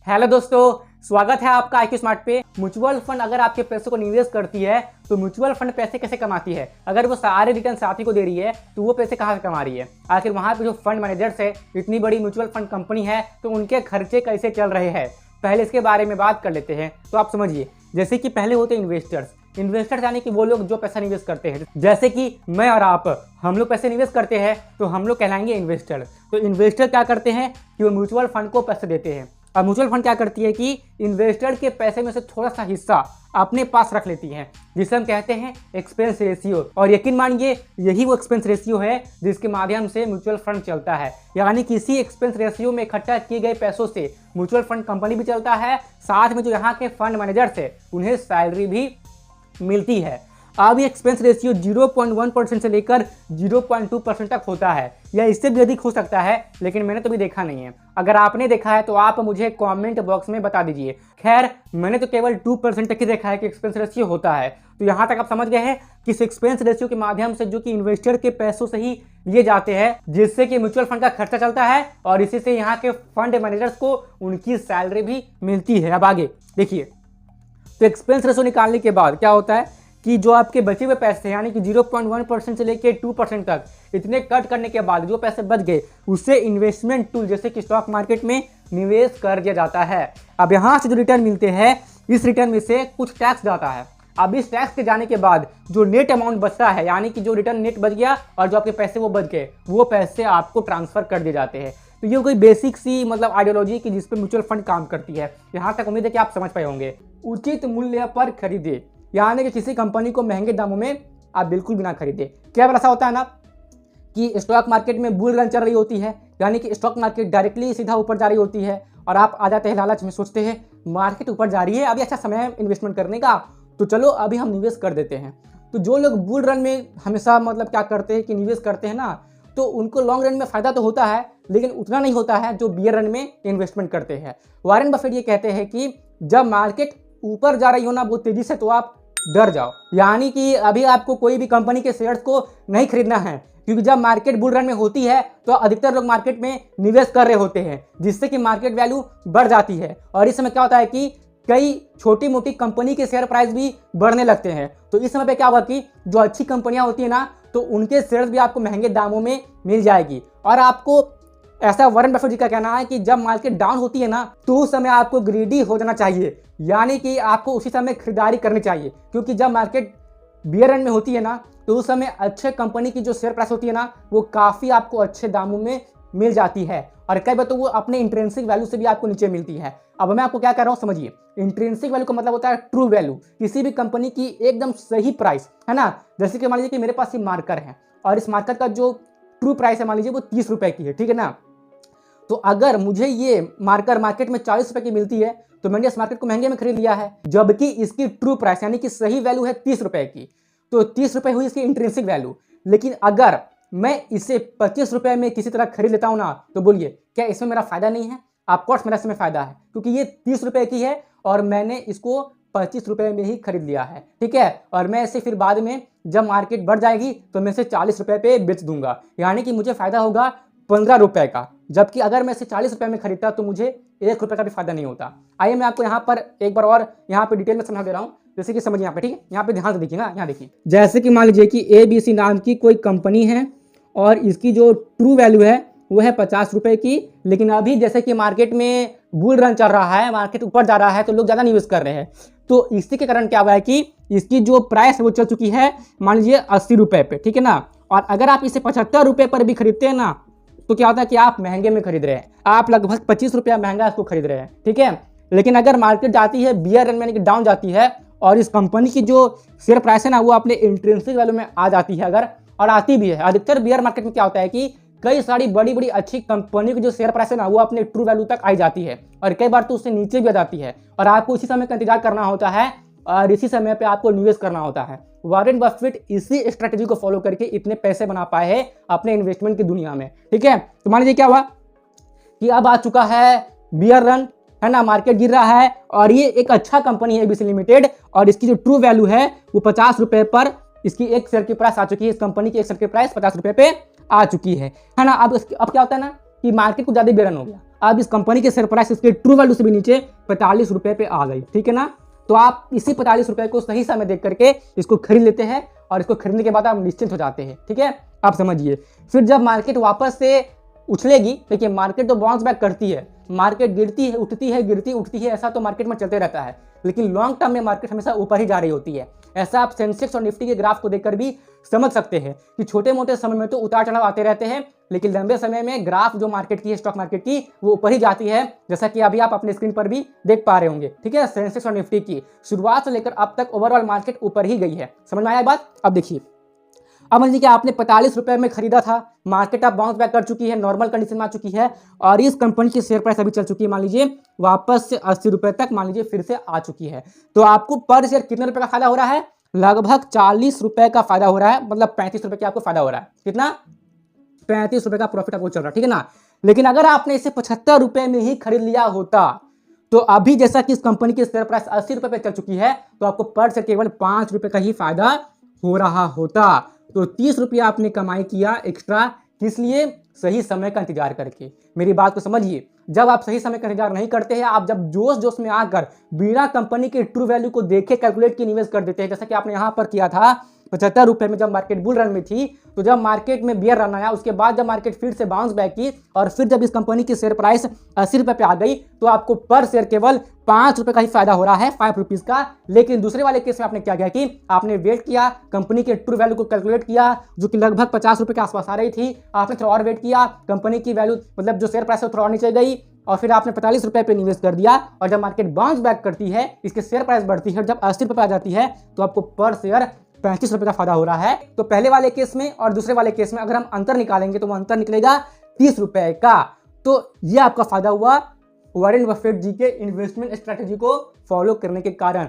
Hello दोस्तों, स्वागत है आपका IQ स्मार्ट पे। म्यूचुअल फंड अगर आपके पैसों को निवेश करती है तो म्यूचुअल फंड पैसे कैसे कमाती है? अगर वो सारे रिटर्न साथ ही को दे रही है तो वो पैसे कहाँ से कमा रही है? आखिर वहाँ पे जो फंड मैनेजर्स है, इतनी बड़ी म्यूचुअल फंड कंपनी है, तो उनके खर्चे कैसे चल रहे हैं, पहले इसके बारे में बात कर लेते हैं। तो आप समझिए, जैसे कि पहले होते इन्वेस्टर्स यानी कि वो लोग जो पैसा निवेश करते हैं। जैसे कि मैं और आप, हम लोग पैसे निवेश करते हैं तो हम लोग कहलाएंगे इन्वेस्टर। तो इन्वेस्टर क्या करते हैं कि वो म्यूचुअल फंड को पैसे देते हैं। अब म्यूचुअल फंड क्या करती है कि इन्वेस्टर के पैसे में से थोड़ा सा हिस्सा अपने पास रख लेती है, जिसे हम कहते हैं एक्सपेंस रेशियो। और यकीन मानिए, यही वो एक्सपेंस रेशियो है जिसके माध्यम से म्यूचुअल फंड चलता है। यानी किसी एक्सपेंस रेशियो में इकट्ठा किए गए पैसों से म्यूचुअल फंड कंपनी भी चलता है, साथ में जो यहाँ के फंड मैनेजर्स है उन्हें सैलरी भी मिलती है। अब ये एक्सपेंस रेशियो 0.1% से लेकर 0.2% तक होता है, या इससे भी अधिक हो सकता है, लेकिन मैंने तो भी देखा नहीं है। अगर आपने देखा है तो आप मुझे कमेंट बॉक्स में बता दीजिए। खैर, मैंने तो केवल 2% तक ही देखा है कि एक्सपेंस रेशियो होता है। तो यहाँ तक आप समझ गए हैं कि इस एक्सपेंस रेशियो के माध्यम से जो कि इन्वेस्टर के पैसों से ही लिए जाते हैं, जिससे कि म्यूचुअल फंड का खर्चा चलता है और इसी से यहाँ के फंड मैनेजर्स को उनकी सैलरी भी मिलती है। अब आगे देखिए, तो एक्सपेंस रेशियो निकालने के बाद क्या होता है कि जो आपके बचे हुए पैसे यानी कि 0.1% से लेकर 2% तक, इतने कट करने के बाद जो पैसे बच गए उससे इन्वेस्टमेंट टूल जैसे कि स्टॉक मार्केट में निवेश कर दिया जाता है। अब यहाँ से जो रिटर्न मिलते हैं, इस रिटर्न में से कुछ टैक्स जाता है। अब इस टैक्स के जाने के बाद जो नेट अमाउंट बचता है, यानी कि जो रिटर्न नेट बच गया और जो आपके पैसे वो बच गए, वो पैसे आपको ट्रांसफर कर दिए जाते हैं। तो ये कोई बेसिक सी आइडियोलॉजी की जिस पे म्यूचुअल फंड काम करती है। यहाँ तक उम्मीद है कि आप समझ पाए होंगे। उचित मूल्य पर खरीदे, यानी कि किसी कंपनी को महंगे दामों में आप बिल्कुल भी ना खरीदे। क्या ऐसा होता है ना कि स्टॉक मार्केट में बुल रन चल रही होती है, यानी कि स्टॉक मार्केट डायरेक्टली सीधा ऊपर जा रही होती है और आप आ जाते हैं लालच में, सोचते हैं मार्केट ऊपर जा रही है, अभी अच्छा समय है इन्वेस्टमेंट करने का, तो चलो अभी हम निवेश कर देते हैं। तो जो लोग बुल रन में हमेशा क्या करते हैं कि निवेश करते हैं ना, तो उनको लॉन्ग रन में फायदा तो होता है, लेकिन उतना नहीं होता है जो बियर रन में इन्वेस्टमेंट करते हैं। वॉरेन बफेट ये कहते हैं कि जब मार्केट ऊपर जा रही हो ना बहुत तेजी से, तो आप डर जाओ। यानी कि अभी आपको कोई भी कंपनी के शेयर्स को नहीं खरीदना है, क्योंकि जब मार्केट बुल रन में होती है तो अधिकतर लोग मार्केट में निवेश कर रहे होते हैं, जिससे कि मार्केट वैल्यू बढ़ जाती है। और इस समय क्या होता है कि कई छोटी मोटी कंपनी के शेयर प्राइस भी बढ़ने लगते हैं। तो इस समय पे क्या होगा कि जो अच्छी कंपनियां होती है ना, तो उनके शेयर्स भी आपको महंगे दामों में मिल जाएगी। और आपको ऐसा वॉरेन बफेट जी का कहना है कि जब मार्केट डाउन होती है ना, तो उस समय आपको ग्रीडी हो जाना चाहिए, यानी कि आपको उसी समय खरीदारी करनी चाहिए। क्योंकि जब मार्केट बियर रन में होती है ना, तो उस समय अच्छे कंपनी की जो शेयर प्राइस होती है ना, वो काफ़ी आपको अच्छे दामों में मिल जाती है। और कई बार तो वो अपने इंट्रिंसिक वैल्यू से भी आपको नीचे मिलती है। अब मैं आपको क्या कह रहा हूँ समझिए। इंट्रिंसिक वैल्यू का मतलब होता है ट्रू वैल्यू, किसी भी कंपनी की एकदम सही प्राइस, है ना। जैसे कि मान लीजिए कि मेरे पास ये मार्कर है और इस मार्कर का जो ट्रू प्राइस है मान लीजिए वो 30 रुपए की है, ठीक है ना। तो अगर मुझे ये मार्कर मार्केट में 40 रुपए की मिलती है तो मैंने इस मार्केट को महंगे में खरीद लिया है, जबकि इसकी ट्रू प्राइस यानी कि सही वैल्यू है 30 रुपए की। तो 30 रुपए हुई इसकी इंट्रिंसिक वैल्यू। लेकिन अगर मैं इसे 25 रुपए में किसी तरह खरीद लेता हूं ना, तो बोलिए क्या इसमें मेरा फायदा नहीं है? ऑफकोर्स मेरा इसमें फायदा है, क्योंकि ये 30 रुपए की है और मैंने इसको 25 रुपए में ही खरीद लिया है, ठीक है। और मैं इसे फिर बाद में जब मार्केट बढ़ जाएगी तो मैं इसे 40 रुपए पे बेच दूंगा, यानी कि मुझे फायदा होगा 15 रुपए का। जबकि अगर मैं इसे 40 रुपए में खरीदता तो मुझे 1 रुपए का भी फायदा नहीं होता। आइए मैं आपको यहाँ पर एक बार और यहाँ पे डिटेल में समझा दे रहा हूँ, जैसे कि समझिए यहाँ पे, ठीक है। यहाँ पे ध्यान से देखिए ना, यहाँ देखिए, जैसे कि मान लीजिए कि ABC नाम की कोई कंपनी है और इसकी जो ट्रू वैल्यू है वो है 50 रुपए की। लेकिन अभी जैसे कि मार्केट में बुल रन चल रहा है, मार्केट ऊपर जा रहा है, तो लोग ज़्यादा निवेश कर रहे हैं। तो इसी के कारण क्या हुआ है कि इसकी जो प्राइस है वो चल चुकी है मान लीजिए 80 रुपए पे, ठीक है ना। और अगर आप इसे 75 रुपए पर भी खरीदते हैं ना, तो क्या होता है कि आप महंगे में खरीद रहे हैं, आप लगभग 25 रुपया महंगा इसको खरीद रहे हैं, ठीक है। लेकिन अगर मार्केट जाती है बियर रन में डाउन जाती है और इस कंपनी की जो शेयर प्राइस है ना वो अपने इंट्रिंसिक वैल्यू में आ जाती है, अगर और आती भी है। अधिकतर बियर मार्केट में क्या होता है कि कई सारी बड़ी बड़ी अच्छी कंपनी की जो शेयर प्राइस है ना वो अपने ट्रू वैल्यू तक आई जाती है, और कई बार तो उससे नीचे भी आ जाती है, और आपको इसी समय का इंतजार करना होता है और इसी समय पे आपको निवेश करना होता है। वॉरेन बफेट इसी स्ट्रेटेजी को फॉलो करके इतने पैसे बना पाए हैं अपने इन्वेस्टमेंट की दुनिया में, ठीक है। तो मान लीजिए क्या हुआ कि अब आ चुका है बियर रन, है ना, मार्केट गिर रहा है और ये एक अच्छा कंपनी है ABC लिमिटेड, और इसकी जो ट्रू वैल्यू है वो 50 रुपए पर इसकी एक शेयर की प्राइस आ चुकी है। इस कंपनी की एक शेयर की प्राइस 50 रुपए पे आ चुकी है ना। अब क्या होता है ना कि मार्केट को ज़्यादा बेरन हो गया, अब इस कंपनी के शेयर प्राइस इसके ट्रू वैल्यू से भी नीचे 45 रुपये पे आ गई, ठीक है ना। तो आप इसी 45 रुपये को सही समय देख करके इसको खरीद लेते हैं और इसको खरीदने के बाद आप निश्चिंत हो जाते हैं, ठीक है। आप समझिए, फिर जब मार्केट वापस से उछलेगी, देखिए मार्केट तो बाउंस बैक करती है, मार्केट गिरती है उठती है, गिरती उठती है, ऐसा तो मार्केट में चलते रहता है, लेकिन लॉन्ग टर्म में मार्केट हमेशा ऊपर ही जा रही होती है। ऐसा आप सेंसेक्स और निफ्टी के ग्राफ को देखकर भी समझ सकते हैं कि छोटे मोटे समय में तो उतार चढ़ाव आते रहते हैं, लेकिन लंबे समय में ग्राफ जो मार्केट की है, स्टॉक मार्केट की, वो ऊपर ही जाती है, जैसा कि अभी आप अपने स्क्रीन पर भी देख पा रहे होंगे, ठीक है। सेंसेक्स और निफ्टी की शुरुआत से लेकर अब तक ओवरऑल मार्केट ऊपर ही गई है। समझ में आया बात। अब देखिए, अब मान लीजिए कि आपने 45 रुपये में खरीदा था, मार्केट अब बाउंस बैक कर चुकी है, नॉर्मल कंडीशन में आ चुकी है और इस कंपनी की शेयर प्राइस अभी चल चुकी है मान लीजिए वापस से 80 रुपये तक मान लीजिए फिर से आ चुकी है। तो आपको पर शेयर कितने रुपए का फायदा हो रहा है? लगभग 40 रुपये का फायदा हो रहा है, मतलब 35 रुपये की आपको फायदा हो रहा है। कितना? 35 रुपये का प्रॉफिट आपको चल रहा है, ठीक है ना। लेकिन अगर आपने इसे 75 रुपये में ही खरीद लिया होता तो अभी जैसा कि इस कंपनी की शेयर प्राइस 80 रुपये पे चल चुकी है तो आपको पर शेयर केवल 5 रुपये का ही फायदा हो रहा होता। तो 30 रुपया आपने कमाई किया एक्स्ट्रा, किस लिए? सही समय का इंतजार करके। मेरी बात को समझिए, जब आप सही समय का इंतजार नहीं करते हैं, आप जब जोश जोश में आकर बिना कंपनी के ट्रू वैल्यू को देखे कैलकुलेट के निवेश कर देते हैं, जैसा कि आपने यहां पर किया था 75 रुपये में जब मार्केट बुल रन में थी, तो जब मार्केट में बियर रन आया, उसके बाद जब मार्केट फिर से बाउंस बैक की और फिर जब इस कंपनी की शेयर प्राइस 80 रुपये पे आ गई तो आपको पर शेयर केवल 5 रुपये का ही फायदा हो रहा है, 5 रुपीज का। लेकिन दूसरे वाले केस में आपने क्या किया कि आपने वेट किया, कंपनी के ट्रू वैल्यू को कैलकुलेट किया जो कि लगभग 50 रुपये के आसपास आ रही थी, आपने थोड़ा और वेट किया, कंपनी की वैल्यू मतलब जो शेयर प्राइस है थोड़ा और नीचे गई और फिर आपने 45 रुपये पे निवेश कर दिया और जब मार्केट बाउंस बैक करती है, इसके शेयर प्राइस बढ़ती है, जब 80 रुपये पे आ जाती है तो आपको पर शेयर 35 रुपये का फायदा हो रहा है। तो पहले वाले केस में और दूसरे वाले केस में अगर हम अंतर निकालेंगे तो वो अंतर निकलेगा 30 रुपये का। तो ये आपका फायदा हुआ वॉरेन बफेट जी के इन्वेस्टमेंट स्ट्रेटेजी को फॉलो करने के कारण।